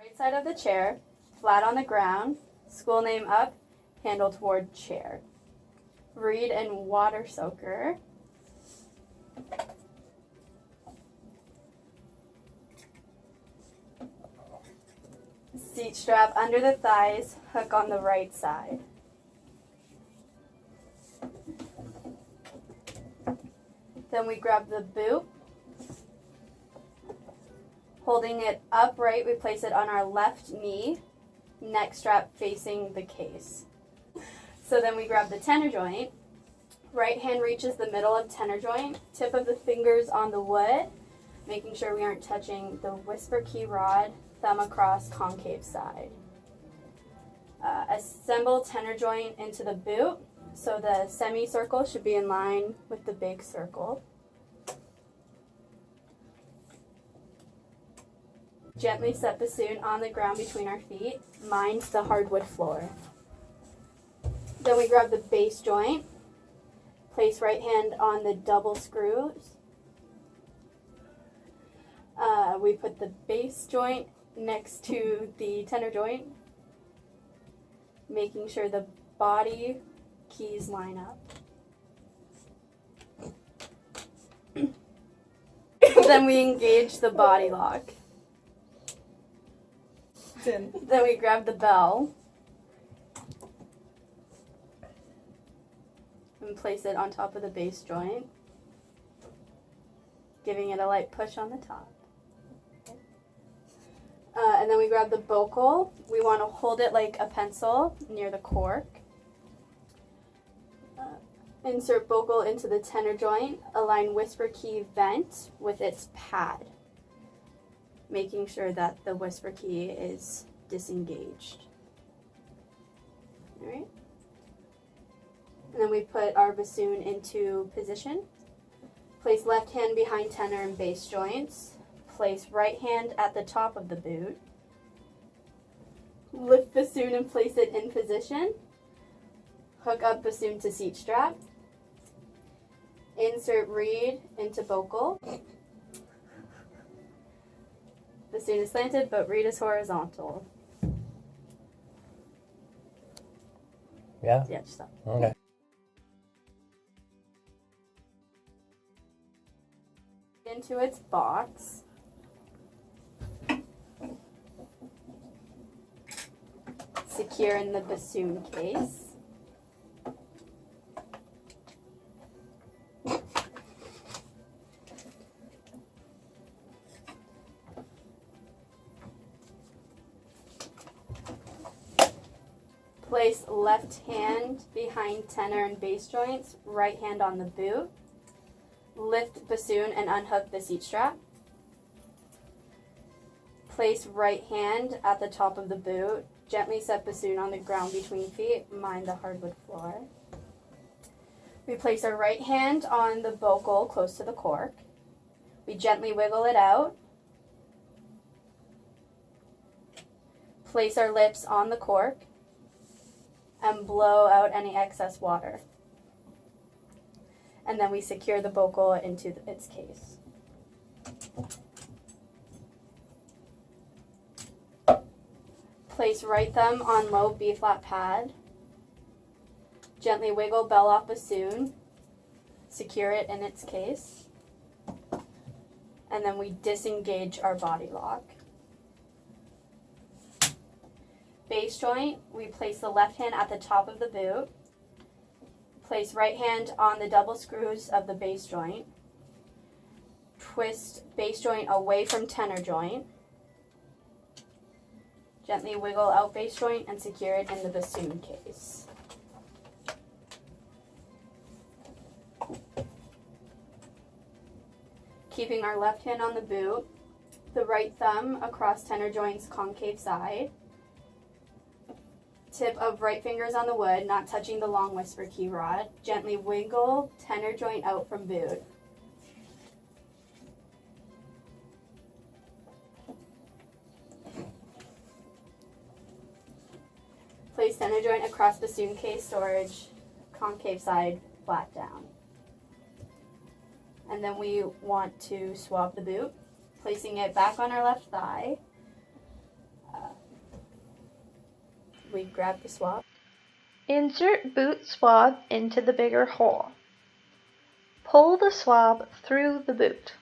Right side of the chair, flat on the ground, school name up, handle toward chair. Reed and water soaker. Seat strap under the thighs, hook on the right side. Then we grab the boot. Holding it upright, we place it on our left knee, neck strap facing the case. So then we grab the tenor joint. Right hand reaches the middle of tenor joint, tip of the fingers on the wood, making sure we aren't touching the whisper key rod, thumb across concave side. Assemble tenor joint into the boot, so the semicircle should be in line with the big circle. Gently set bassoon on the ground between our feet, mind the hardwood floor. Then we grab the bass joint, place right hand on the double screws. We put the bass joint next to the tenor joint, making sure the body keys line up. Then we engage the body lock. Then we grab the bell and place it on top of the bass joint, giving it a light push on the top. And then we grab the bocal. We want to hold it like a pencil near the cork. Insert bocal into the tenor joint. Align whisper key vent with its pad, making sure that the whisper key is disengaged. All right. And then we put our bassoon into position. Place left hand behind tenor and bass joints. Place right hand at the top of the boot. Lift bassoon and place it in position. Hook up bassoon to seat strap. Insert reed into bocal. Bassoon is slanted, but reed is horizontal. Yeah? Yeah, just stop. Okay. Into its box. Secure in the bassoon case. Place left hand behind tenor and bass joints, right hand on the boot. Lift bassoon and unhook the seat strap. Place right hand at the top of the boot. Gently set bassoon on the ground between feet, mind the hardwood floor. We place our right hand on the bocal close to the cork. We gently wiggle it out. Place our lips on the cork and blow out any excess water. And then we secure the bocal into its case. Place right thumb on low B-flat pad. Gently wiggle bell off bassoon. Secure it in its case. And then we disengage our body lock. Bass joint, we place the left hand at the top of the boot. Place right hand on the double screws of the bass joint. Twist bass joint away from tenor joint. Gently wiggle out bass joint and secure it in the bassoon case. Keeping our left hand on the boot, the right thumb across tenor joint's concave side. Tip of right fingers on the wood, not touching the long whisper key rod. Gently wiggle tenor joint out from boot. Place tenor joint across bassoon case storage, concave side, flat down. And then we want to swab the boot, placing it back on our left thigh. We grab the swab. Insert boot swab into the bigger hole. Pull the swab through the boot.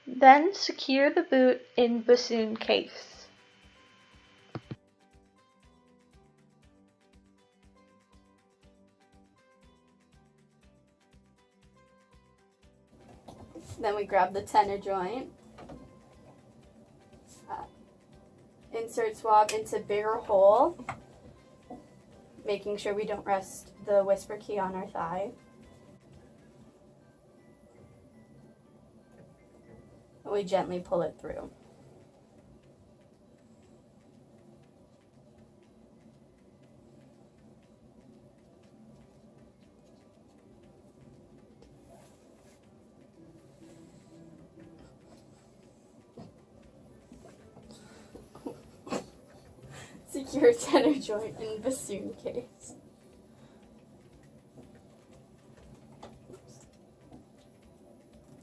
Then secure the boot in bassoon case. Then we grab the tenor joint. Insert swab into bigger hole, making sure we don't rest the whisper key on our thigh. And we gently pull it through. Secure tenor joint in bassoon case.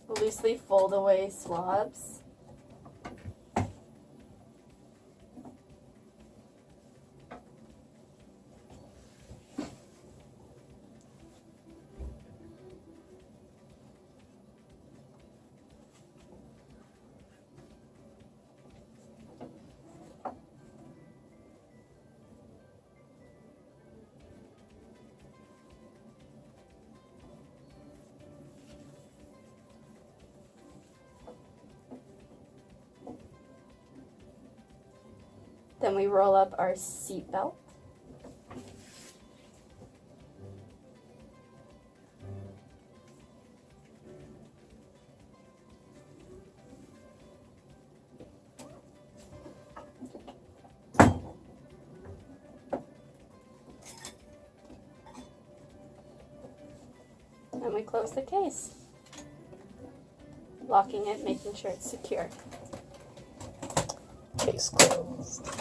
Loosely fold away swabs. Then we roll up our seat belt. And we close the case, locking it, making sure it's secure. Case closed.